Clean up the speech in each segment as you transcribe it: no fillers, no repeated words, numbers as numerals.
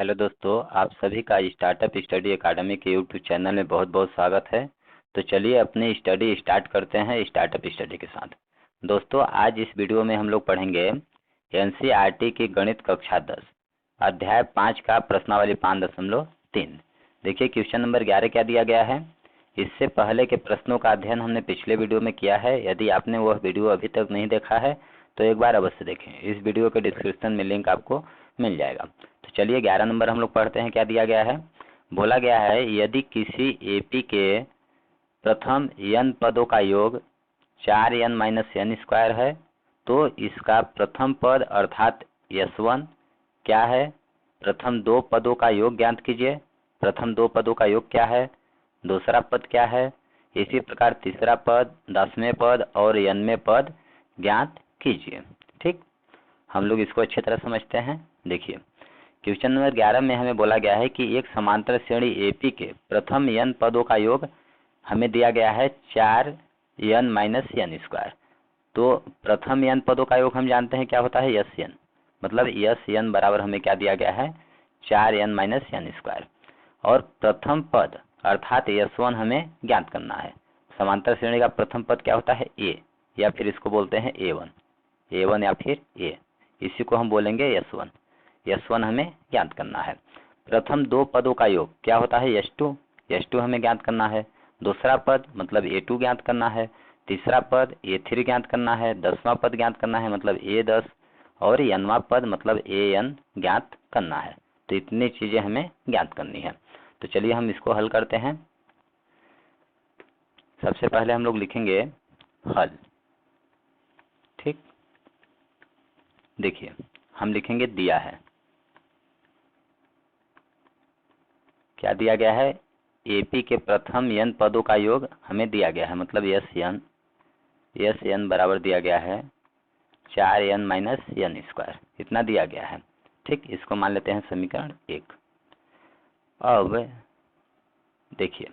Hello दोस्तों, आप सभी का स्टार्टअप स्टडी एकेडमी के यूट्यूब चैनल में बहुत बहुत स्वागत है। तो चलिए अपनी स्टडी स्टार्ट करते हैं स्टार्टअप स्टडी के साथ। दोस्तों, आज इस वीडियो में हम लोग पढ़ेंगे एनसीईआरटी की गणित कक्षा 10 अध्याय 5 का प्रश्नावली 5.3। देखिए क्वेश्चन नंबर 11 क्या दिया गया है। इससे पहले के प्रश्नों का अध्ययन हमने पिछले वीडियो में किया है। यदि आपने वह वीडियो अभी तक नहीं देखा है तो एक बार अवश्य देखें। इस वीडियो के डिस्क्रिप्शन में लिंक आपको मिल जाएगा। तो चलिए 11 नंबर हम लोग पढ़ते हैं। क्या दिया गया है, बोला गया है यदि किसी एपी के प्रथम n पदों का योग 4n - n स्क्वायर है तो इसका प्रथम पद अर्थात s1 क्या है। प्रथम दो पदों का योग ज्ञात कीजिए। प्रथम दो पदों का योग क्या है, दूसरा पद क्या है। इसी प्रकार तीसरा पद, 10वें पद और nवें पद ज्ञात कीजिए। ठीक, हम लोग इसको अच्छी तरह समझते हैं। देखिए क्वेश्चन नंबर 11 में हमें बोला गया है कि एक समांतर श्रेणी एपी के प्रथम n पदों का योग हमें दिया गया है 4n - n स्क्वायर। तो प्रथम n पदों का योग हम जानते हैं क्या होता है, Sn। मतलब Sn बराबर हमें क्या दिया गया है, 4n - n स्क्वायर। और प्रथम पद अर्थात S1 हमें ज्ञात करना है। समांतर श्रेणी का प्रथम पद क्या होता है, A, या फिर इसको बोलते हैं A1 या फिर A, इसी को हम बोलेंगे S1। S1 हमें ज्ञात करना है। प्रथम दो पदों का योग क्या होता है, S2 हमें ज्ञात करना है। दूसरा पद मतलब A2 ज्ञात करना है। तीसरा पद A3 ज्ञात करना है। 10वां पद ज्ञात करना है मतलब A10 और nवां पद मतलब AN ज्ञात करना है। तो इतनी चीजें हमें ज्ञात करनी है। तो चलिए हम इसको हल करते हैं। सबसे पहले हम लोग लिखेंगे हल। ठीक, देखिए हम लिखेंगे दिया है, क्या दिया गया है, एपी के प्रथम n पदों का योग हमें दिया गया है मतलब Sn बराबर दिया गया है 4n - n स्क्वायर, इतना दिया गया है। ठीक, इसको मान लेते हैं समीकरण 1। अब देखिए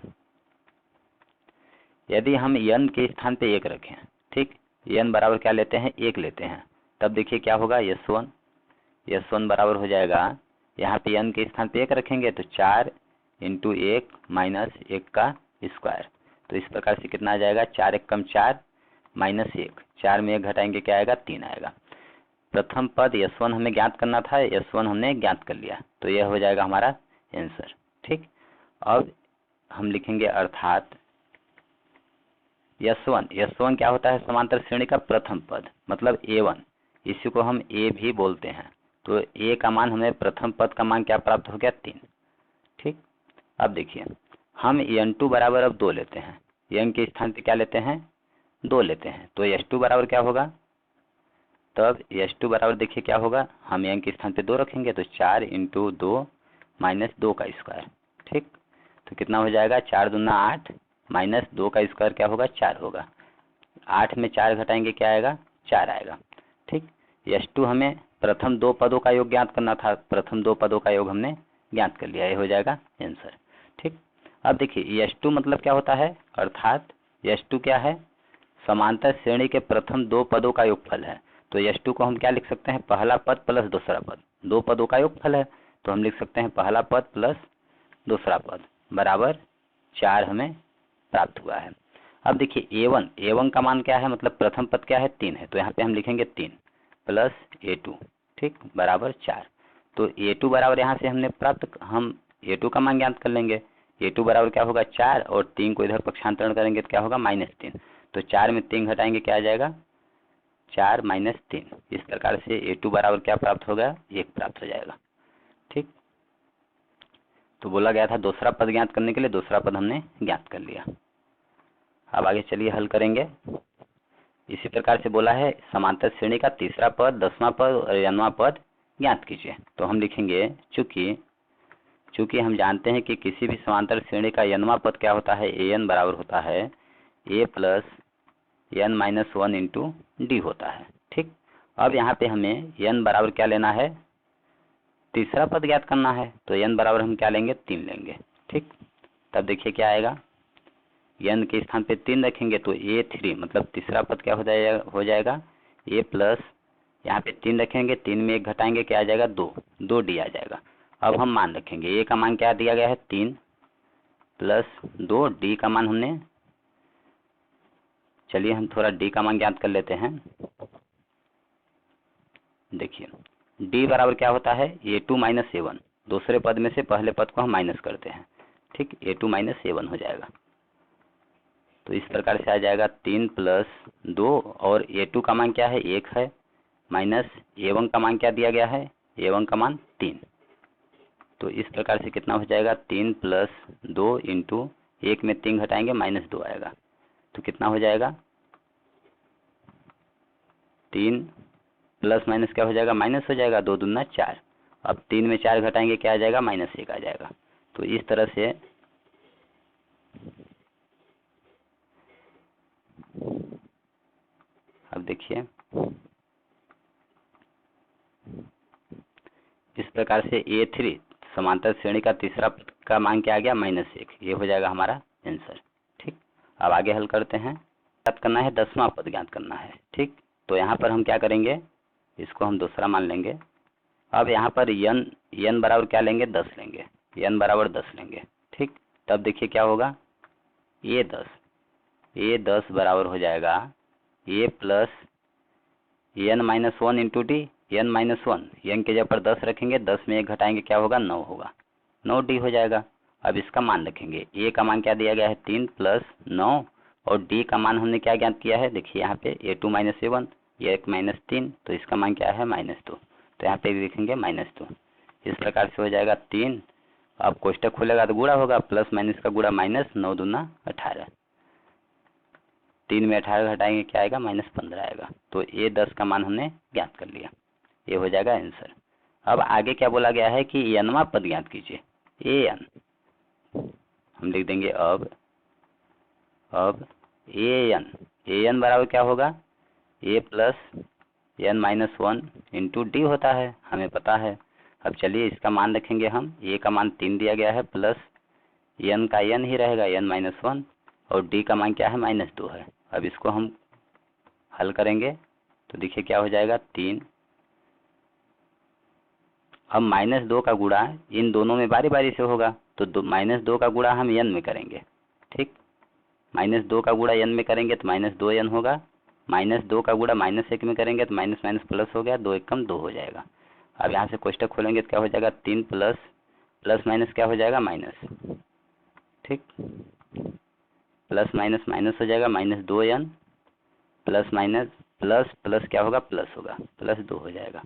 यदि हम n के स्थान पे 1 रखें, ठीक, n बराबर क्या लेते हैं, 1 लेते हैं, तब देखिए क्या होगा, S1 बराबर हो जाएगा, यहाँ पे n के स्थान पे 1 रखेंगे तो 4 × 1 - 1 का स्क्वायर। तो इस प्रकार से कितना आ जाएगा, 4 × 1 = 4 - 1, 4 में 1 घटाएंगे क्या आएगा, 3 आएगा। प्रथम पद S1 हमें ज्ञात करना था, S1 हमने ज्ञात कर लिया, तो यह हो जाएगा हमारा आंसर। ठीक, अब हम लिखेंगे अर्थात S1 क्या होता है, समांतर श्रेणी का प्रथम पद मतलब A1, इसी को हम A भी बोलते हैं। तो A का मान हमें प्रथम पद का मान क्या प्राप्त हो गया, 3। ठीक, अब देखिए हम n2 बराबर अब 2 लेते हैं, n के स्थान पे क्या लेते हैं, 2 लेते हैं। तो S2 बराबर क्या होगा, तब S2 बराबर देखिए क्या होगा, हम n के स्थान पे 2 रखेंगे तो 4 × 2 - 2 का स्क्वायर। ठीक, तो कितना हो जाएगा, 4 दूना 8 - 2 का स्क्वायर क्या होगा, 4 होगा। 8 में 4 घटाएंगे क्या आएगा, 4 आएगा। ठीक, S2 हमें प्रथम दो पदों का योग ज्ञात करना था, प्रथम दो पदों का योग हमने ज्ञात कर लिया, ये हो जाएगा आंसर। ठीक, अब देखिए S2 मतलब क्या होता है, अर्थात S2 क्या है, समांतर श्रेणी के प्रथम दो पदों का योगफल है। तो S2 को हम क्या लिख सकते हैं, पहला पद प्लस दूसरा पद, दो पदों का योगफल है, तो हम लिख सकते हैं पहला पद प्लस दूसरा पद बराबर 4 हमें प्राप्त हुआ है। अब देखिए A1 का मान क्या है, मतलब प्रथम पद क्या है, 3 है, तो यहाँ पे हम लिखेंगे 3 प्लस A2, ठीक, बराबर 4। तो A2 बराबर यहाँ से हमने प्राप्त, हम A2 का मान ज्ञात कर लेंगे। A2 बराबर क्या होगा, 4, और 3 को इधर पक्षांतरण करेंगे तो क्या होगा, -3। तो 4 में 3 घटाएंगे क्या आ जाएगा, 4 - 3। इस प्रकार से A2 बराबर क्या प्राप्त होगा, 1 प्राप्त हो जाएगा। ठीक, तो बोला गया था दूसरा पद ज्ञात करने के लिए, दूसरा पद हमने ज्ञात कर लिया। अब आगे चलिए हल करेंगे। इसी प्रकार से बोला है समांतर श्रेणी का तीसरा पद, 10वां पद और nवां पद ज्ञात कीजिए। तो हम लिखेंगे चूंकि हम जानते हैं कि किसी भी समांतर श्रेणी का nवां पद क्या होता है, an बराबर होता है a + n - 1 × d होता है। ठीक, अब यहाँ पे हमें n बराबर क्या लेना है, तीसरा पद ज्ञात करना है, तो n बराबर हम क्या लेंगे, 3 लेंगे। ठीक, तब देखिए क्या आएगा, n के स्थान पे 3 रखेंगे तो A3 मतलब तीसरा पद क्या हो जाएगा a प्लस, यहाँ पे 3 रखेंगे, 3 में 1 घटाएंगे क्या आ जाएगा, 2 d आ जाएगा। अब हम मान रखेंगे, ए का मान क्या दिया गया है 3 + 2, डी का मान हमने, चलिए हम थोड़ा डी का मान ज्ञात कर लेते हैं। देखिए डी बराबर क्या होता है A2 - A1, दूसरे पद में से पहले पद को हम माइनस करते हैं, ठीक, A2 - A1 हो जाएगा। तो इस प्रकार से आ जाएगा 3 + 2 और A2 का मान क्या है 1 है, माइनस A1 का मान क्या दिया गया है, A1 का मान 3। तो इस प्रकार से कितना हो जाएगा 3 + 2 इंटू 1 में 3 घटाएंगे -2 आएगा। तो कितना हो जाएगा 3 प्लस माइनस क्या हो जाएगा माइनस हो जाएगा, 2 दूना 4। अब 3 में 4 घटाएंगे क्या आ जाएगा -1 आ जाएगा। तो इस तरह से अब देखिए इस प्रकार से A3 समांतर श्रेणी का तीसरा पद का मान क्या आ गया -1, ये हो जाएगा हमारा आंसर। ठीक, अब आगे हल करते हैं। ज्ञात करना है 10वां पद ज्ञात करना है। ठीक, तो यहाँ पर हम क्या करेंगे, इसको हम दूसरा मान लेंगे। अब यहाँ पर n बराबर क्या लेंगे 10 लेंगे, n बराबर 10 लेंगे। ठीक, तब देखिए क्या होगा A10 बराबर हो जाएगा A plus n-1 into D, n-1, n के जगह पर 10 रखेंगे, 10 में 1 घटाएंगे क्या होगा 9 होगा, 9 डी हो जाएगा। अब इसका मान रखेंगे, A का मान क्या दिया गया है 3 + 9 और D का मान हमने क्या ज्ञात किया है, देखिए यहाँ पे A2 - A1, ये 1 - 3, तो इसका मान क्या है -2, तो यहाँ पे लिखेंगे -2। इस प्रकार से हो जाएगा 3, अब कोष्टक खुलेगा तो गुणा होगा, प्लस माइनस का गुणा माइनस, 9 दूना 18, 3 में 18 घटाएंगे क्या आएगा -15 आएगा। तो A10 का मान हमने ज्ञात कर लिया, ये हो जाएगा आंसर। अब आगे क्या बोला गया है कि n वां पद ज्ञात कीजिए, an हम लिख देंगे। अब an बराबर क्या होगा A plus n-1 into D होता है, हमें पता है। अब चलिए इसका मान रखेंगे हम, A का मान 3 दिया गया है, प्लस n का n ही रहेगा n-1 और D का मान क्या है -2 है। अब इसको हम हल करेंगे तो देखिए क्या हो जाएगा 3। अब -2 का गुणा इन दोनों में बारी बारी से होगा, तो -2 का गुणा हम n में करेंगे। ठीक, -2 का गुणा n में करेंगे तो -2n होगा, -2 का गुणा -1 में करेंगे तो माइनस माइनस प्लस हो गया, 2 एकम 2 हो जाएगा। अब यहाँ से कोष्टक खोलेंगे तो क्या हो जाएगा 3 प्लस माइनस क्या हो जाएगा माइनस, ठीक, प्लस माइनस माइनस हो जाएगा -2n प्लस माइनस प्लस क्या होगा प्लस होगा, +2 हो जाएगा।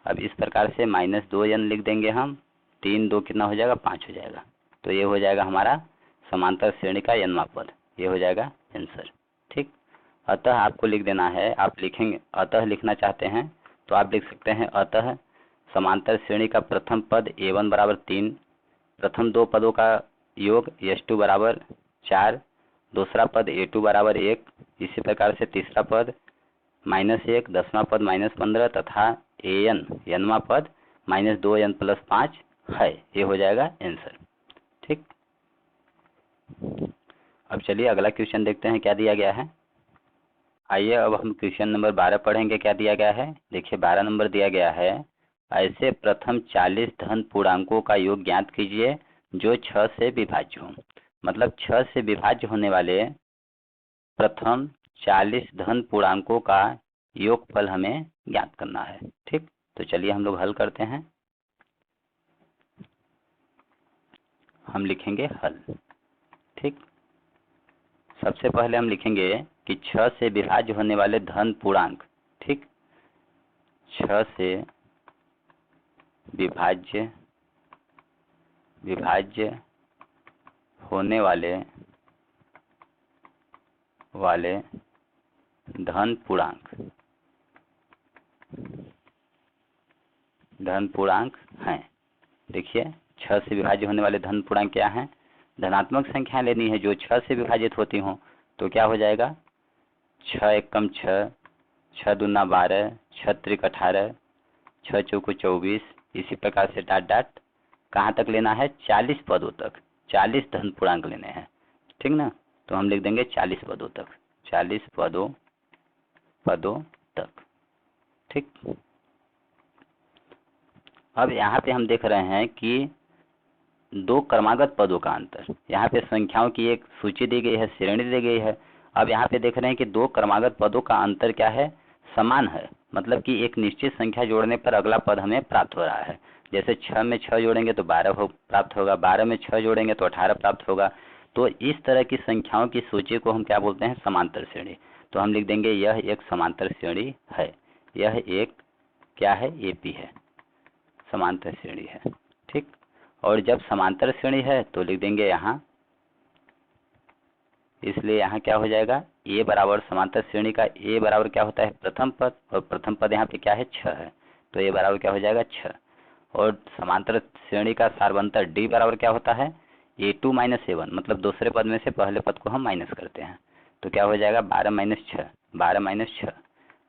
अब इस प्रकार से -2n लिख देंगे हम, 3 2 कितना हो जाएगा 5 हो जाएगा। तो ये हो जाएगा हमारा समांतर श्रेणी का n वां पद, ये हो जाएगा आंसर। ठीक, अतः आपको लिख देना है, आप लिखेंगे अतः लिखना चाहते हैं तो आप लिख सकते हैं अतः समांतर श्रेणी का प्रथम पद A1 बराबर 3, प्रथम दो पदों का योग S2 बराबर 4, दूसरा पद A2 बराबर 1, इसी प्रकार से तीसरा पद -1, 10वां पद -15 तथा n वां पद -2n + 5 है, ये हो जाएगा आंसर। ठीक, अब चलिए अगला क्वेश्चन देखते हैं क्या दिया गया है। आइए अब हम क्वेश्चन नंबर 12 पढ़ेंगे, क्या दिया गया है। देखिए 12 नंबर दिया गया है, ऐसे प्रथम 40 धन पूर्णांकों का योग ज्ञात कीजिए जो 6 से विभाज्य हो। मतलब 6 से विभाज्य होने वाले प्रथम 40 धन पूर्णांकों का योगफल हमें ज्ञात करना है। ठीक, तो चलिए हम लोग हल करते हैं। हम लिखेंगे हल। ठीक, सबसे पहले हम लिखेंगे कि 6 से विभाज्य होने वाले धन पूर्णांक, ठीक, 6 से विभाज्य होने वाले धन पूर्णांक हैं। देखिए 6 से विभाज्य होने वाले धन पूर्णांक क्या हैं, धनात्मक संख्या लेनी है जो 6 से विभाजित होती हो। तो क्या हो जाएगा 6 एकम 6, 6 दूना 12, 6 त्रिक 18, 6 चौको 24, इसी प्रकार से डाट डाट कहाँ तक लेना है 40 पदों तक, 40 धन पूर्णांक लेने हैं। ठीक ना, तो हम लिख देंगे 40 पदों तक, 40 पदों तक। ठीक, अब यहाँ पे हम देख रहे हैं कि दो क्रमागत पदों का अंतर, यहाँ पे संख्याओं की एक सूची दी गई है, श्रेणी दी गई है। अब यहाँ पे देख रहे हैं कि दो क्रमागत पदों का अंतर क्या है, समान है, मतलब कि एक निश्चित संख्या जोड़ने पर अगला पद हमें प्राप्त हो रहा है। जैसे 6 में 6 जोड़ेंगे तो 12 प्राप्त होगा, 12 में 6 जोड़ेंगे तो 18 प्राप्त होगा। तो इस तरह की संख्याओं की सूची को हम क्या बोलते हैं, समांतर श्रेणी। तो हम लिख देंगे यह एक समांतर श्रेणी है, यह एक क्या है, एपी है, समांतर श्रेणी है। ठीक, और जब समांतर श्रेणी है तो लिख देंगे यहाँ, इसलिए यहाँ क्या हो जाएगा, ए बराबर समांतर श्रेणी का ए बराबर क्या होता है, प्रथम पद, और प्रथम पद यहाँ पे क्या है, 6 है, तो ए बराबर क्या हो जाएगा, 6। और समांतर श्रेणी का सारवंतर डी बराबर क्या होता है, A2 माइनस A1, मतलब दूसरे पद में से पहले पद को हम माइनस करते हैं, तो क्या हो जाएगा 12 माइनस 6, 12 माइनस 6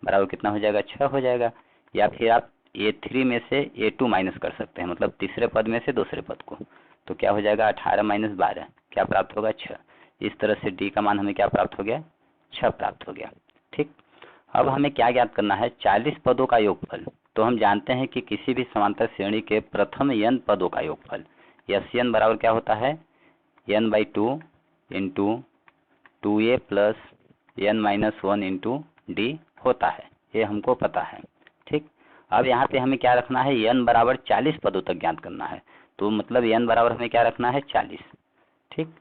बराबर कितना हो जाएगा, 6 हो जाएगा। या फिर आप A3 में से A2 माइनस कर सकते हैं, मतलब तीसरे पद में से दूसरे पद को, तो क्या हो जाएगा 18 माइनस 12, क्या प्राप्त होगा, 6। इस तरह से डी का मान हमें क्या प्राप्त हो गया, 6 प्राप्त हो गया। ठीक, अब हमें क्या ज्ञात करना है, 40 पदों का योगफल। तो हम जानते हैं कि किसी भी समांतर श्रेणी के प्रथम n पदों का योगफल SN बराबर क्या होता है, n/2 into 2a plus n-1 into D होता है, ये हमको पता है। ठीक, अब यहाँ पे हमें क्या रखना है, n बराबर 40 पदों तक ज्ञात करना है, तो मतलब n बराबर हमें क्या रखना है, 40। ठीक,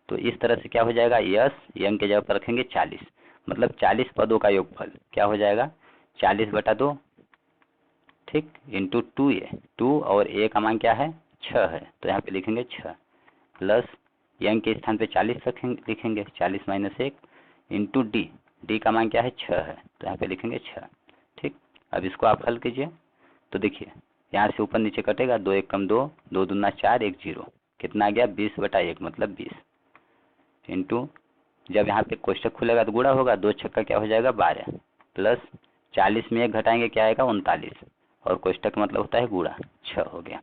तो इस तरह से क्या हो जाएगा, यस n के जगह पर रखेंगे 40, मतलब 40 पदों का योगफल क्या हो जाएगा, 40/2, ठीक, इंटू 2a, 2 और a का मान क्या है, 6 है, तो यहाँ पे लिखेंगे 6 प्लस n के स्थान पे 40 लिखेंगे, 40 माइनस 1 इंटू डी का मान क्या है, 6 है, तो यहाँ पे लिखेंगे 6। ठीक, अब इसको आप हल कीजिए, तो देखिए यहाँ से ऊपर नीचे कटेगा, 2 1 कम 2, 2 दूना 4, 1 0, कितना आ गया, 20/1, मतलब 20 इंटू, जब यहाँ पे कोष्टक खुलेगा तो गुणा होगा, 2 छक्का क्या हो जाएगा 12, प्लस 40 में 1 घटाएंगे क्या आएगा 39, और कोष्टक का मतलब होता है गुणा, 6 हो गया।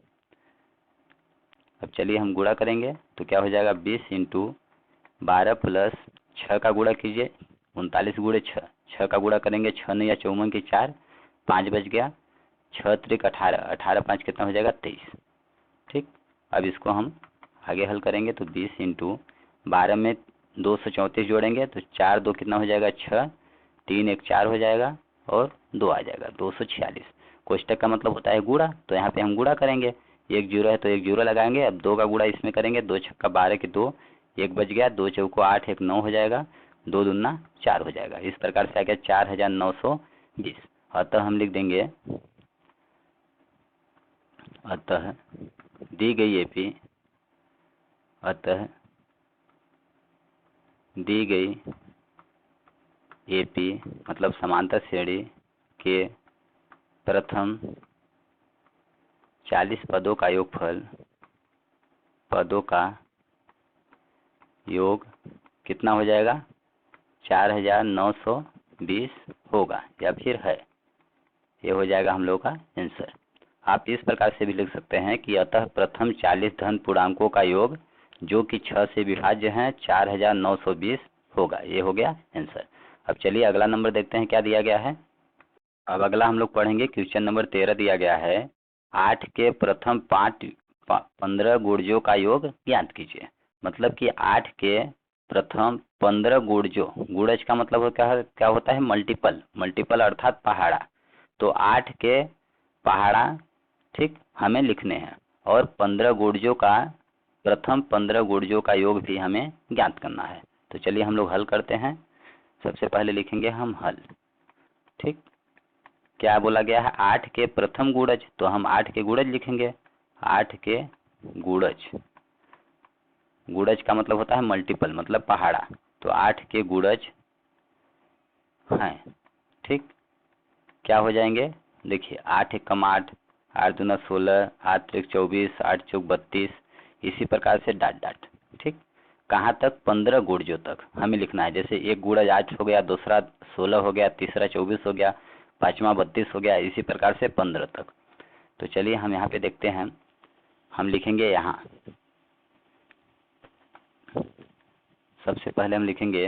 अब चलिए हम गुणा करेंगे तो क्या हो जाएगा, 20 इंटू 12 प्लस 6 का गुणा कीजिए, 39 गुणे 6, 6 का गुणा करेंगे, 6 नहीं या 54 की 4, 5 बच गया, 6 त्रिक 18, 18 5 कितना हो जाएगा 23। ठीक, अब इसको हम आगे हल करेंगे तो 20 इंटू 12 में 234 जोड़ेंगे तो 4 2 कितना हो जाएगा 6, 3 1 4 हो जाएगा, और 2 आ जाएगा 246। कोष्टक का मतलब होता है गुणा, तो यहाँ पे हम गुणा करेंगे, 1 0 है तो 1 0 लगाएंगे, अब 2 का गुणा इसमें करेंगे, 2 छक्का 12 के 2, 1 बच गया, 2 चौको 8, 1 9 हो जाएगा, 2 दूना 4 हो जाएगा। इस प्रकार से आ गया 4920। अतः हम लिख देंगे, अतः दी गई एपी, अतः दी गई एपी मतलब समांतर श्रेणी के प्रथम 40 पदों का योगफल, पदों का योग कितना हो जाएगा, 4920 होगा, या फिर है, ये हो जाएगा हम लोग का आंसर। आप इस प्रकार से भी लिख सकते हैं कि अतः प्रथम 40 धन पूर्णांकों का योग जो कि 6 से विभाज्य है 4920 होगा, ये हो गया आंसर। अब चलिए अगला नंबर देखते हैं क्या दिया गया है। अब अगला हम लोग पढ़ेंगे क्वेश्चन नंबर 13 दिया गया है, 8 के प्रथम 15 गुणजों का योग ज्ञात कीजिए। मतलब कि 8 के प्रथम 15 गुणजों, गुणज का मतलब हो क्या होता है, मल्टीपल, मल्टीपल अर्थात पहाड़ा। तो 8 के पहाड़ा, ठीक, हमें लिखने हैं, और 15 गुणजों का, प्रथम 15 गुणजों का योग भी हमें ज्ञात करना है। तो चलिए हम लोग हल करते हैं। सबसे पहले लिखेंगे हम हल। ठीक, क्या बोला गया है, 8 के प्रथम गुणज, तो हम 8 के गुणज लिखेंगे, 8 के गुणज, गुणज का मतलब होता है मल्टीपल, मतलब पहाड़ा, तो 8 के गुणज हैं। ठीक, क्या हो जाएंगे, देखिए 8 1 कम 8, 8 दूना 16, 8 त्रिक 24, 8 चौक 32, इसी प्रकार से डाट डाट। ठीक, कहाँ तक, 15 गुणजों तक हमें लिखना है। जैसे एक गुणज 8 हो गया, दूसरा 16 हो गया, तीसरा 24 हो गया, पांचवा 32 हो गया, इसी प्रकार से 15 तक। तो चलिए हम यहाँ पे देखते हैं, हम लिखेंगे यहाँ, सबसे पहले हम लिखेंगे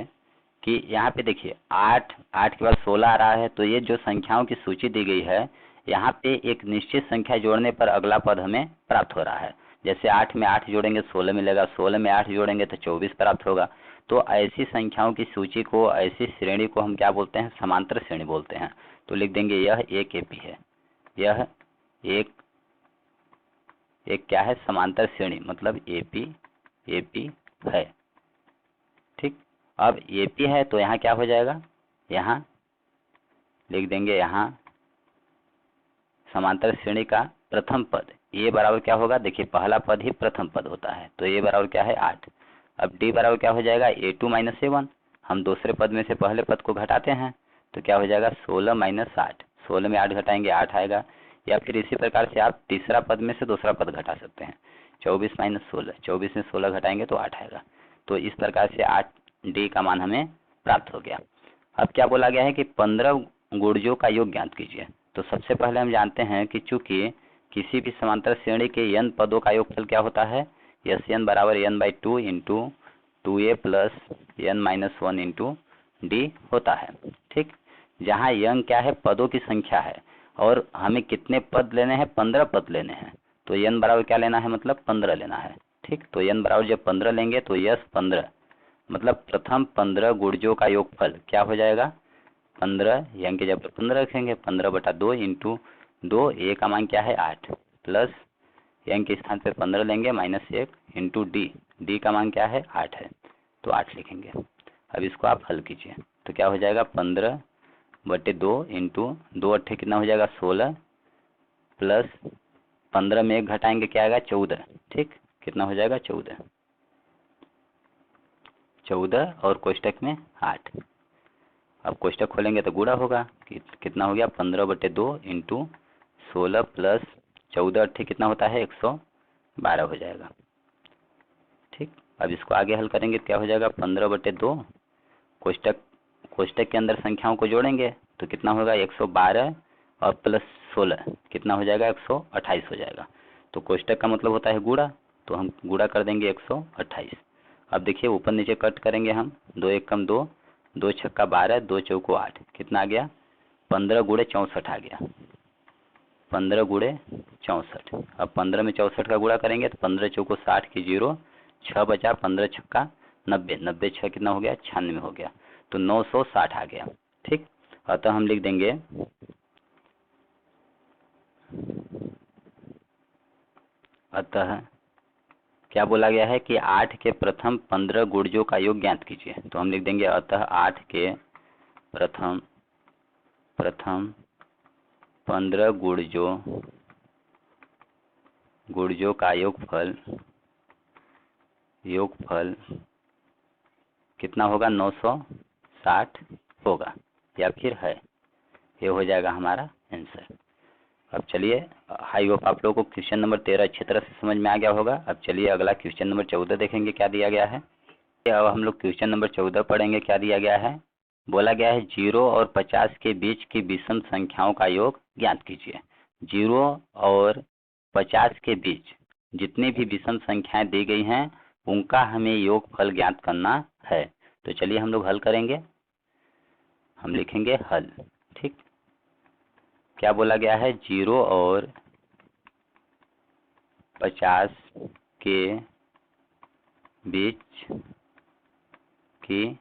कि यहाँ पे देखिए 8 के बाद 16 आ रहा है, तो ये जो संख्याओं की सूची दी गई है यहाँ पे एक निश्चित संख्या जोड़ने पर अगला पद हमें प्राप्त हो रहा है। जैसे 8 में 8 जोड़ेंगे 16 मिलेगा, 16 में 8 जोड़ेंगे तो 24 प्राप्त होगा। तो ऐसी संख्याओं की सूची को, ऐसी श्रेणी को हम क्या बोलते हैं? समांतर श्रेणी बोलते हैं। तो लिख देंगे यह एक एपी है, यह एक क्या है? समांतर श्रेणी, मतलब एपी है। ठीक, अब एपी है तो यहाँ क्या हो जाएगा? यहाँ लिख देंगे, यहाँ समांतर श्रेणी का प्रथम पद ए बराबर क्या होगा? देखिए पहला पद ही प्रथम पद होता है, तो ए बराबर क्या है? 8। अब डी बराबर क्या हो जाएगा? A2 - A1। हम दूसरे पद में से पहले पद को घटाते हैं तो क्या हो जाएगा? 16 - 8। 16 में 8 घटाएंगे 8 आएगा। या फिर इसी प्रकार से आप तीसरा पद में से दूसरा पद घटा सकते हैं। 24 - 16, 24 में 16 घटाएंगे तो 8 आएगा। तो इस प्रकार से 8 डी का मान हमें प्राप्त हो गया। अब क्या बोला गया है कि 15 गुणजों का योग ज्ञात कीजिए। तो सबसे पहले हम जानते हैं कि चूंकि किसी भी समांतर श्रेणी के n पदों का योगफल क्या होता है? Sn बराबर n/2 into 2a plus n-1 into D होता है। ठीक, जहाँ n क्या है? पदों की संख्या है, और हमें कितने पद लेने हैं? 15 पद लेने हैं। तो n बराबर क्या लेना है? मतलब 15 लेना है। ठीक, तो n बराबर जब 15 लेंगे तो यस 15, मतलब प्रथम 15 गुणजों का योगफल क्या हो जाएगा? 15, n के जब 15 रखेंगे 15/2 इंटू 2, ए का मान क्या है? 8, प्लस n के स्थान पे 15 लेंगे -1 इंटू डी का मान क्या है? 8 है, तो 8 लिखेंगे। अब इसको आप हल कीजिए तो क्या हो जाएगा? 15/2 इंटू 2 अट्ठे कितना हो जाएगा? 16, प्लस 15 में 1 घटाएंगे क्या आएगा? 14। ठीक, कितना हो जाएगा? 14 और कोष्टक में 8। अब कोष्टक खोलेंगे तो गुणा होगा, कितना हो गया? 15/2 इंटू 16 प्लस 14 अट्ठे कितना होता है? 112 हो जाएगा। ठीक, अब इसको आगे हल करेंगे तो क्या हो जाएगा? 15/2 कोष्टक के अंदर संख्याओं को जोड़ेंगे तो कितना होगा? 112 और प्लस 16 कितना हो जाएगा? 128 हो जाएगा। तो कोष्टक का मतलब होता है गुणा, तो हम गुणा कर देंगे 128। अब देखिए ऊपर नीचे कट करेंगे हम, 2 एकम 2, 2 छक्का 12, 2 चौको 8, कितना आ गया? 15 गुणे 64 आ गया। 15 गुणे 64। अब 15 में 64 का गुणा करेंगे तो 15 चौको 60 की 0, 6 बचा, 15 छक्का 90, 90 6 कितना हो गया? 96 हो गया। तो 960 आ गया। ठीक, अतः हम लिख देंगे अतः क्या बोला गया है कि 8 के प्रथम 15 गुणजों का योग ज्ञात कीजिए। तो हम लिख देंगे अतः 8 के प्रथम 15 गुणजों का योगफल कितना होगा? 960 होगा, या फिर है। ये हो जाएगा हमारा आंसर। अब चलिए, आई होप आप लोगों को क्वेश्चन नंबर 13 अच्छी तरह से समझ में आ गया होगा। अब चलिए अगला क्वेश्चन नंबर 14 देखेंगे क्या दिया गया है। अब हम लोग क्वेश्चन नंबर 14 पढ़ेंगे। क्या दिया गया है? बोला गया है 0 और 50 के बीच की विषम संख्याओं का योग ज्ञात कीजिए। 0 और 50 के बीच जितनी भी विषम संख्याएं दी गई हैं उनका हमें योगफल ज्ञात करना है। तो चलिए हम लोग हल करेंगे। हम लिखेंगे हल। ठीक, क्या बोला गया है? 0 और 50 के बीच की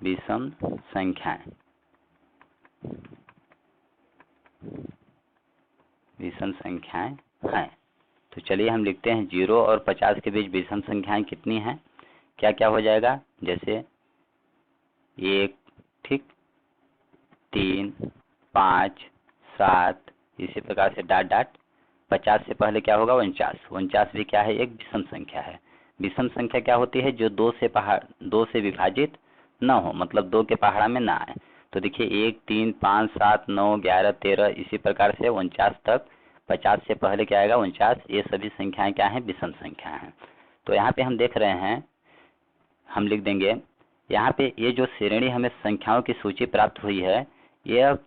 विषम संख्याएं हैं। तो चलिए हम लिखते हैं 0 और 50 के बीच विषम संख्याएं कितनी हैं? क्या क्या हो जाएगा? जैसे 1, ठीक, 3, 5, 7, इसी प्रकार से डॉट डॉट। 50 से पहले क्या होगा? 49। 49 भी क्या है? एक विषम संख्या है। विषम संख्या क्या होती है? जो 2 से विभाजित न हो, मतलब 2 के पहाड़ा में ना आए। तो देखिए 1, 3, 5, 7, 9, 11, 13 इसी प्रकार से 49 तक। 50 से पहले क्या आएगा? 49। ये सभी संख्याएं क्या हैं? विषम संख्याएं हैं। तो यहाँ पे हम देख रहे हैं, हम लिख देंगे यहाँ पे ये जो श्रेणी हमें संख्याओं की सूची प्राप्त हुई है, यह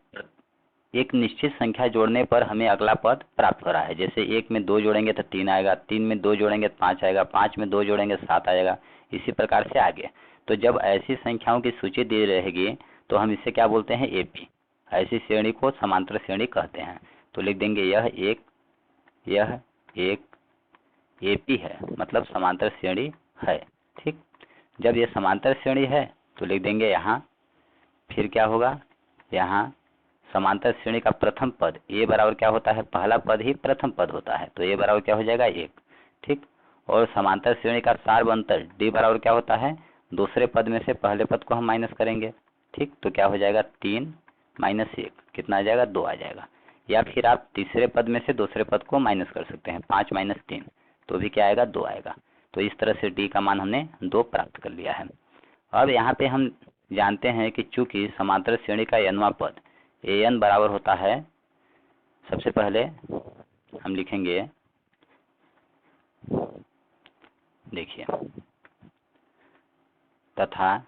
एक निश्चित संख्या जोड़ने पर हमें अगला पद प्राप्त हो रहा है। जैसे 1 में 2 जोड़ेंगे तो 3 आएगा, 3 में 2 जोड़ेंगे तो 5 आएगा, 5 में 2 जोड़ेंगे तो 7 आएगा, इसी प्रकार से आगे। तो जब ऐसी संख्याओं की सूची दी रहेगी तो हम इसे क्या बोलते हैं? एपी। ऐसी श्रेणी को समांतर श्रेणी कहते हैं। तो लिख देंगे यह एक एपी है, मतलब समांतर श्रेणी है। ठीक, जब ये समांतर श्रेणी है तो लिख देंगे यहाँ, फिर क्या होगा, यहाँ समांतर श्रेणी का प्रथम पद ए बराबर क्या होता है, पहला पद ही प्रथम पद होता है, तो ए बराबर क्या हो जाएगा 1। ठीक, और समांतर श्रेणी का सार्वअंतर डी बराबर क्या होता है, दूसरे पद में से पहले पद को हम माइनस करेंगे। ठीक, तो क्या हो जाएगा 3 - 1 कितना आ जाएगा, 2 आ जाएगा। या फिर आप तीसरे पद में से दूसरे पद को माइनस कर सकते हैं, 5 - 3 तो भी क्या आएगा, 2 आएगा। तो इस तरह से डी का मान हमने 2 प्राप्त कर लिया है। अब यहाँ पे हम जानते हैं कि चूंकि समांतर श्रेणी का nवां पद an बराबर होता है, सबसे पहले हम लिखेंगे, देखिए, तथा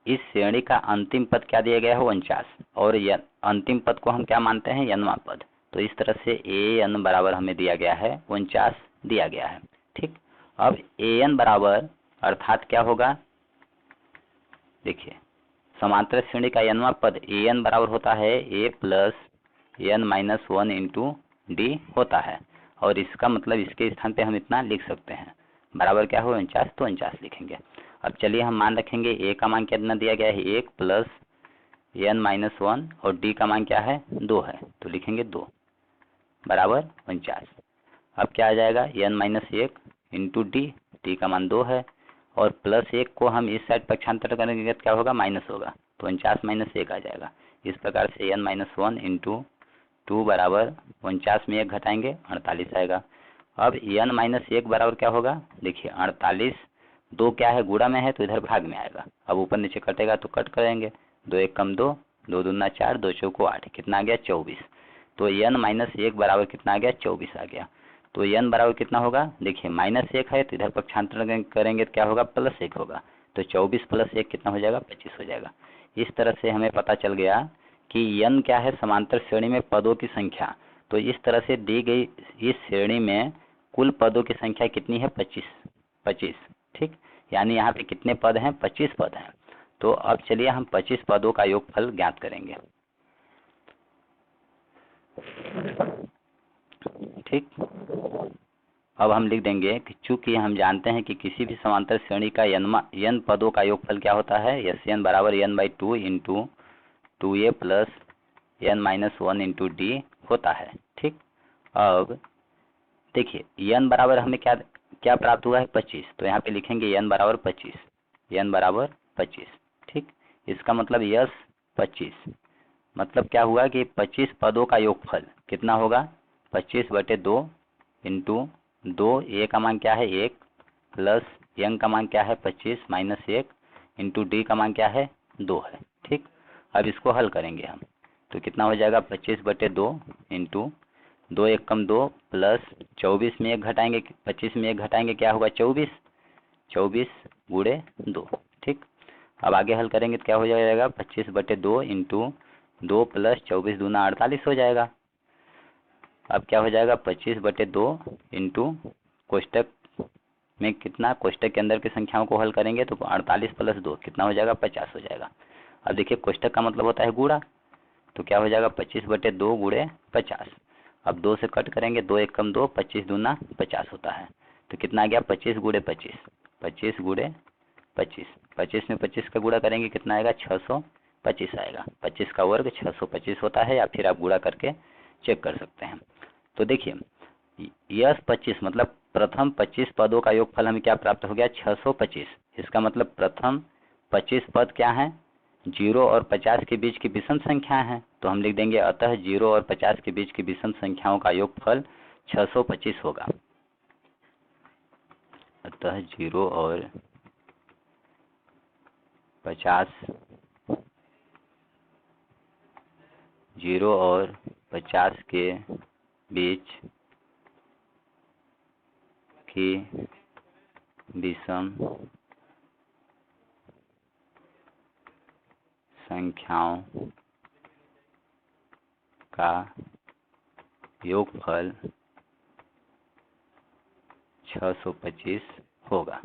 इस श्रेणी का अंतिम पद क्या दिया गया है 49, और अंतिम पद को हम क्या मानते हैं, nवां पद। तो इस तरह से an बराबर हमें दिया गया है 49 दिया गया है। ठीक, अब an बराबर अर्थात क्या होगा, देखिए समांतर श्रेणी का nवां पद an बराबर होता है a + n - 1 इंटू डी होता है, और इसका मतलब इसके स्थान पे हम इतना लिख सकते हैं, बराबर क्या हो 49, तो 49 लिखेंगे। अब चलिए हम मान रखेंगे a का मान कितना दिया गया है 1 + n - 1 और d का मान क्या है 2 है, तो लिखेंगे 2 बराबर 49। अब क्या आ जाएगा n - 1 इंटू डी का मान 2 है, और +1 को हम इस साइड पक्षांतर करेंगे तो क्या होगा, माइनस होगा, तो 49 - 1 आ जाएगा। इस प्रकार से n - 1 इंटू 2 बराबर 49 में 1 घटाएंगे 48 आएगा। अब n - 1 बराबर क्या होगा, देखिए 48, 2 क्या है गुणा में है तो इधर भाग में आएगा। अब ऊपर नीचे कटेगा तो कट करेंगे, 2 1 कम 2, 2 दूना 4, 2 चौको 8, कितना आ गया 24। तो n - 1 बराबर कितना आ गया 24 आ गया। तो n बराबर कितना होगा, देखिए -1 है तो इधर पक्षांतर करेंगे तो क्या होगा, +1 होगा, तो 24 + 1 कितना हो जाएगा 25 हो जाएगा। इस तरह से हमें पता चल गया कि n क्या है, समांतर श्रेणी में पदों की संख्या। तो इस तरह से दी गई इस श्रेणी में कुल पदों की संख्या कितनी है, 25। ठीक, यानी यहाँ पे कितने पद हैं, 25 पद हैं। तो अब चलिए हम 25 पदों का योगफल ज्ञात करेंगे। ठीक, अब हम लिख देंगे कि चूंकि हम जानते हैं कि किसी भी समांतर श्रेणी का n पदों का योगफल क्या होता है, Sn बराबर n/2 into 2a + n - 1 into D होता है। ठीक, अब देखिए n बराबर हमें क्या प्राप्त हुआ है 25, तो यहाँ पे लिखेंगे n बराबर 25, n बराबर 25। ठीक, इसका मतलब यस 25, मतलब क्या हुआ कि 25 पदों का योगफल कितना होगा, 25/2 इंटू 2, ए का मान क्या है 1 प्लस n का मान क्या है 25 - 1 इंटू डी का मान क्या है 2 है। ठीक, अब इसको हल करेंगे हम तो कितना हो जाएगा 25/2 इंटू 2 1 कम 2 प्लस 24 में 1 घटाएंगे, 25 में 1 घटाएंगे क्या होगा 24, 24 गुणे 2। ठीक, अब आगे हल करेंगे तो क्या हो जाएगा 25/2 इंटू 2 प्लस 24 दूना 48 हो जाएगा। अब क्या हो जाएगा 25/2 इंटू कोष्टक में कितना, कोष्टक के अंदर की संख्याओं को हल करेंगे तो 48 + 2 कितना हो जाएगा 50 हो जाएगा। अब देखिए कोष्टक का मतलब होता है गुणा, तो क्या हो जाएगा 25/2 गुणे 50। अब 2 से कट करेंगे, 2 1 कम 2, 25 दूना 50 होता है, तो कितना आ गया 25 गुणे 25, 25 गुणे 25, 25 में 25 का गुणा करेंगे कितना आएगा 625 आएगा। 25 का वर्ग 625 होता है, या फिर आप गुणा करके चेक कर सकते हैं। तो देखिए यह 25 मतलब प्रथम 25 पदों का योगफल हमें क्या प्राप्त हो गया 625। इसका मतलब प्रथम 25 पद क्या हैं, 0 और 50 के बीच की विषम संख्या है, तो हम लिख देंगे अतः 0 और 50 के बीच की विषम संख्याओं का योगफल 625 होगा। अतः 0 और 50 के बीच की विषम संख्याओं का योगफल 625 होगा।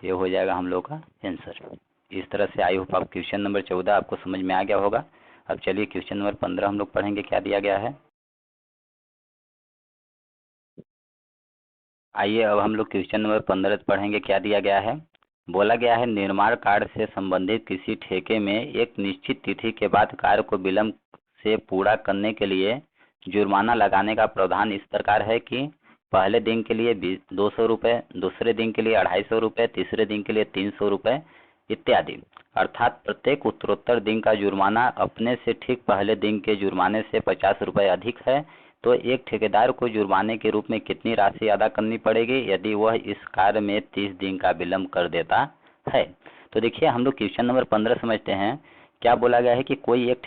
ये हो जाएगा हम लोग का आंसर। इस तरह से आई होप आप क्वेश्चन नंबर 14 आपको समझ में आ गया होगा। अब चलिए क्वेश्चन नंबर 15 हम लोग पढ़ेंगे, क्या दिया गया है। आइए अब हम लोग क्वेश्चन नंबर 15 पढ़ेंगे, क्या दिया गया है। बोला गया है निर्माण कार्य से संबंधित किसी ठेके में एक निश्चित तिथि के बाद कार्य को विलंब से पूरा करने के लिए जुर्माना लगाने का प्रावधान इस प्रकार है कि पहले दिन के लिए 200 रुपये, दूसरे दिन के लिए 250 रुपये, तीसरे दिन के लिए 300 रुपये इत्यादि। अर्थात प्रत्येक उत्तरोत्तर दिन का जुर्माना अपने से ठीक पहले दिन के जुर्माने से 50 रुपये अधिक है। तो एक ठेकेदार को जुर्माने के रूप में कितनी राशि अदा करनी पड़ेगी यदि वह इस कार्य में 30 दिन का विलंब कर देता है। तो देखिए हम लोग क्वेश्चन नंबर 15 समझते हैं। क्या बोला गया है कि कोई एक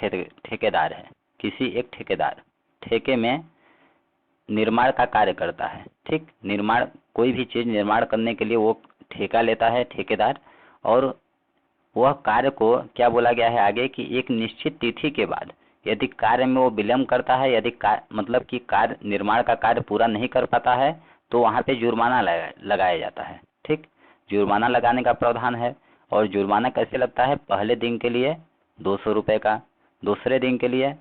ठेकेदार है, किसी एक ठेकेदार ठेके में निर्माण का कार्य करता है। ठीक, निर्माण कोई भी चीज निर्माण करने के लिए वो ठेका लेता है ठेकेदार, और वह कार्य को क्या बोला गया है आगे कि एक निश्चित तिथि के बाद यदि कार्य में वो विलंब करता है, यदि मतलब कि कार्य निर्माण का कार्य पूरा नहीं कर पाता है तो वहाँ पे जुर्माना लगाया जाता है। ठीक, जुर्माना लगाने का प्रावधान है। और जुर्माना कैसे लगता है, पहले दिन के लिए 200 रुपये का, दूसरे दिन के लिए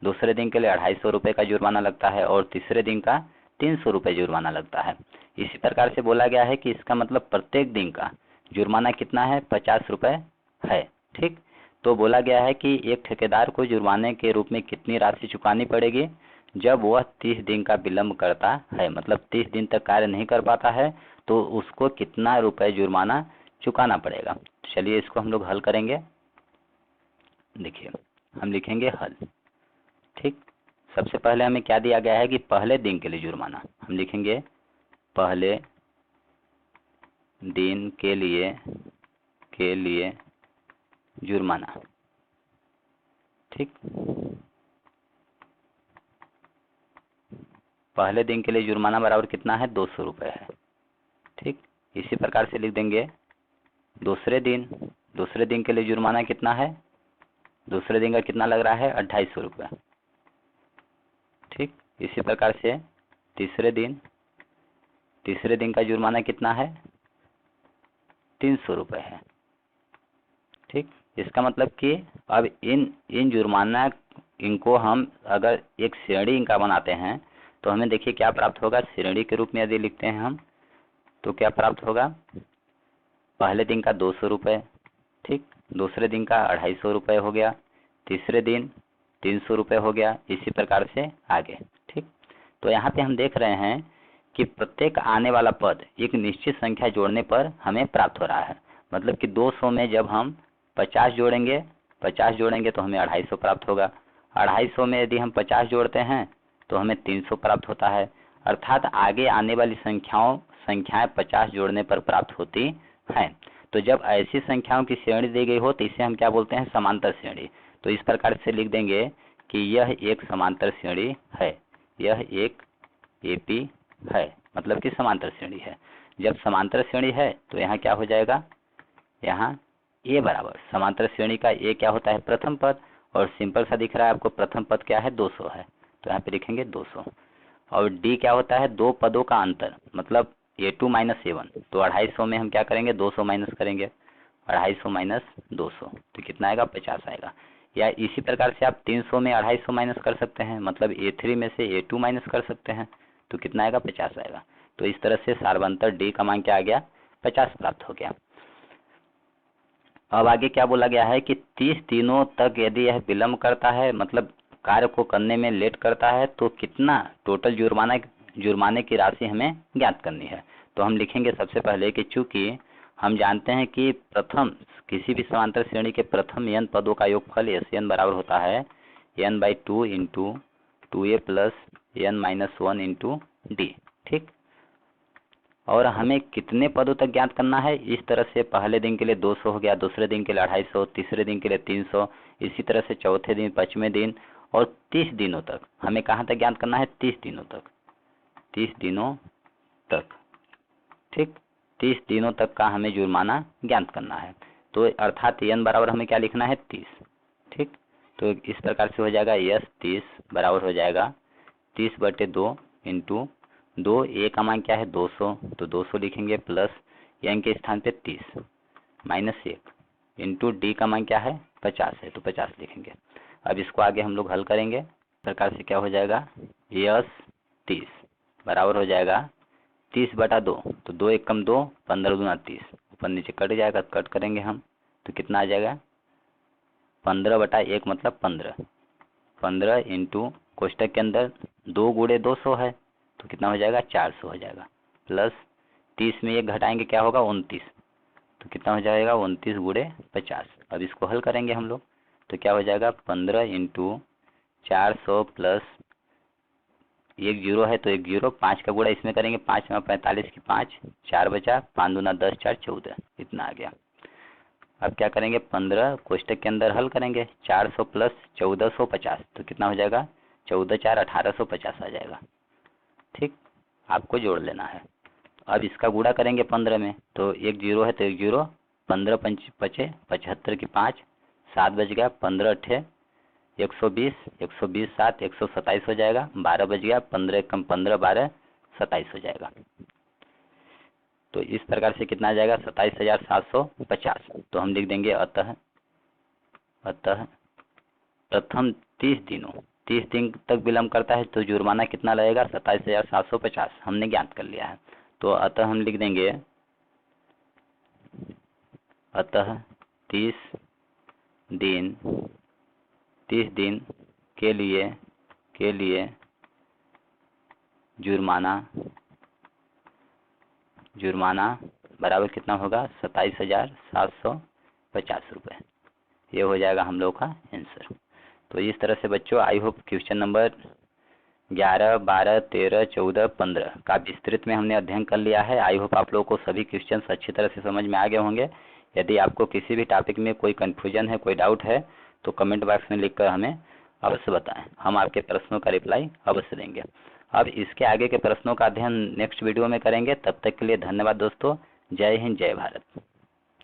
250 रुपये का जुर्माना लगता है, और तीसरे दिन का 300 रुपये जुर्माना लगता है। इसी प्रकार से बोला गया है कि इसका मतलब प्रत्येक दिन का जुर्माना कितना है, 50 रुपये है। ठीक, तो बोला गया है कि एक ठेकेदार को जुर्माने के रूप में कितनी राशि चुकानी पड़ेगी जब वह 30 दिन का विलंब करता है, मतलब 30 दिन तक कार्य नहीं कर पाता है तो उसको कितना रुपए जुर्माना चुकाना पड़ेगा। चलिए इसको हम लोग हल करेंगे। देखिए हम लिखेंगे हल। ठीक, सबसे पहले हमें क्या दिया गया है कि पहले दिन के लिए जुर्माना, हम लिखेंगे पहले दिन के लिए जुर्माना। ठीक, पहले दिन के लिए जुर्माना बराबर कितना है, 200 रुपये है। ठीक, इसी प्रकार से लिख देंगे दूसरे दिन के लिए जुर्माना कितना है, दूसरे दिन का कितना लग रहा है, 250 रुपये। ठीक, इसी प्रकार से तीसरे दिन का जुर्माना कितना है, 300 रुपये है। ठीक, इसका मतलब कि अब इन जुर्माना इनको हम अगर एक श्रेणी इनका बनाते हैं तो हमें देखिए क्या प्राप्त होगा। श्रेणी के रूप में यदि लिखते हैं हम तो क्या प्राप्त होगा, पहले दिन का 200 रुपये, ठीक, दूसरे दिन का 250 रुपये हो गया, तीसरे दिन 300 रुपये हो गया, इसी प्रकार से आगे। ठीक, तो यहाँ पे हम देख रहे हैं कि प्रत्येक आने वाला पद एक निश्चित संख्या जोड़ने पर हमें प्राप्त हो रहा है। मतलब कि 200 में जब हम 50 जोड़ेंगे तो हमें 250 प्राप्त होगा। 250 में यदि हम 50 जोड़ते हैं तो हमें 300 प्राप्त होता है। अर्थात आगे आने वाली संख्याएं 50 जोड़ने पर प्राप्त होती हैं। तो जब ऐसी संख्याओं की श्रेणी दी गई हो तो इसे हम क्या बोलते हैं, समांतर श्रेणी। तो इस प्रकार से लिख देंगे कि यह एक समांतर श्रेणी है, यह एक एपी है, मतलब कि समांतर श्रेणी है। जब समांतर श्रेणी है तो यहाँ क्या हो जाएगा, यहाँ ए बराबर समांतर श्रेणी का ए क्या होता है, प्रथम पद, और सिंपल सा दिख रहा है आपको प्रथम पद क्या है, 200 है, तो यहाँ पे लिखेंगे 200। और डी क्या होता है, दो पदों का अंतर, मतलब A2 माइनस A1। तो 250 में हम क्या करेंगे, 200 माइनस करेंगे, 250 माइनस 200 तो कितना आएगा, 50 आएगा। या इसी प्रकार से आप 300 में 250 माइनस कर सकते हैं, मतलब A3 में से A2 माइनस कर सकते हैं, तो कितना आएगा, 50 आएगा। तो इस तरह से सार्वंतर डी का मान क्या आ गया, 50 प्राप्त हो गया। अब आगे क्या बोला गया है कि 30 दिनों तक यदि यह विलंब करता है, मतलब कार्य को करने में लेट करता है, तो कितना टोटल जुर्माने की राशि हमें ज्ञात करनी है। तो हम लिखेंगे सबसे पहले कि चूंकि हम जानते हैं कि किसी भी समांतर श्रेणी के प्रथम n पदों का योगफल SN बराबर होता है n/2 into 2a plus n-1 into D. ठीक, और हमें कितने पदों तक ज्ञात करना है, इस तरह से पहले दिन के लिए 200 हो गया, दूसरे दिन के लिए 250, तीसरे दिन के लिए 300, इसी तरह से चौथे दिन, पांचवें दिन और 30 दिनों तक हमें कहाँ तक ज्ञात करना है, 30 दिनों तक। ठीक, 30 दिनों तक का हमें जुर्माना ज्ञात करना है। तो अर्थात n बराबर हमें क्या लिखना है, 30। ठीक, तो इस प्रकार से हो जाएगा यस 30 बराबर हो जाएगा 30/2 इंटू 2, ए का मान क्या है, 200, तो 200 लिखेंगे, प्लस n के स्थान पे 30 माइनस 1, इंटू डी का मान क्या है 50 है, तो 50 लिखेंगे। अब इसको आगे हम लोग हल करेंगे। इस प्रकार से क्या हो जाएगा, यस 30 बराबर हो जाएगा 30/2, तो 2 एक कम 2, 15 दूना 30, ऊपर नीचे कट जाएगा, कट करेंगे हम तो कितना आ जाएगा 15/1 मतलब 15, 15 इंटू कोष्टक के अंदर 2 गुणे 200 है तो कितना हो जाएगा 400 हो जाएगा, प्लस 30 में 1 घटाएंगे क्या होगा 29, तो कितना हो जाएगा 29 गुणे 50। अब इसको हल करेंगे हम लोग तो क्या हो जाएगा 15 इंटू 400 प्लस 1 जीरो है तो 1 जीरो, 5 का गुणा इसमें करेंगे, 5 में 45 की 5, 4 बचा, 5 दूना 10, 4 14, इतना आ गया। अब क्या करेंगे 15 कोष्टक के अंदर हल करेंगे, 400 प्लस 1450 तो कितना हो जाएगा 14 4 1850 आ जाएगा। ठीक, आपको जोड़ लेना है। अब इसका गुणा करेंगे 15 में, तो 1 जीरो है तो 1 जीरो, 15 पंच पचे 75 की 5, 7 बच गया, 15 अट्ठे 120, 120 7 127 हो जाएगा, 12 बच गया, 15 कम 15 12 27 हो जाएगा। तो इस प्रकार से कितना आ जाएगा 27,750। तो हम लिख देंगे अतः प्रथम 30 दिन तक विलम्ब करता है तो जुर्माना कितना लगेगा 27,750 हमने ज्ञात कर लिया है। तो अतः हम लिख देंगे अतः 30 दिन के लिए जुर्माना बराबर कितना होगा 27,750 रुपये। ये हो जाएगा हम लोग का आंसर। तो इस तरह से बच्चों आई होप क्वेश्चन नंबर 11, 12, 13, 14, 15 का विस्तृत में हमने अध्ययन कर लिया है। आई होप आप लोगों को सभी क्वेश्चन अच्छी तरह से समझ में आ गए होंगे। यदि आपको किसी भी टॉपिक में कोई कन्फ्यूजन है, कोई डाउट है तो कमेंट बॉक्स में लिखकर हमें अवश्य बताएं, हम आपके प्रश्नों का रिप्लाई अवश्य देंगे। अब इसके आगे के प्रश्नों का अध्ययन नेक्स्ट वीडियो में करेंगे। तब तक के लिए धन्यवाद दोस्तों। जय हिंद, जय भारत।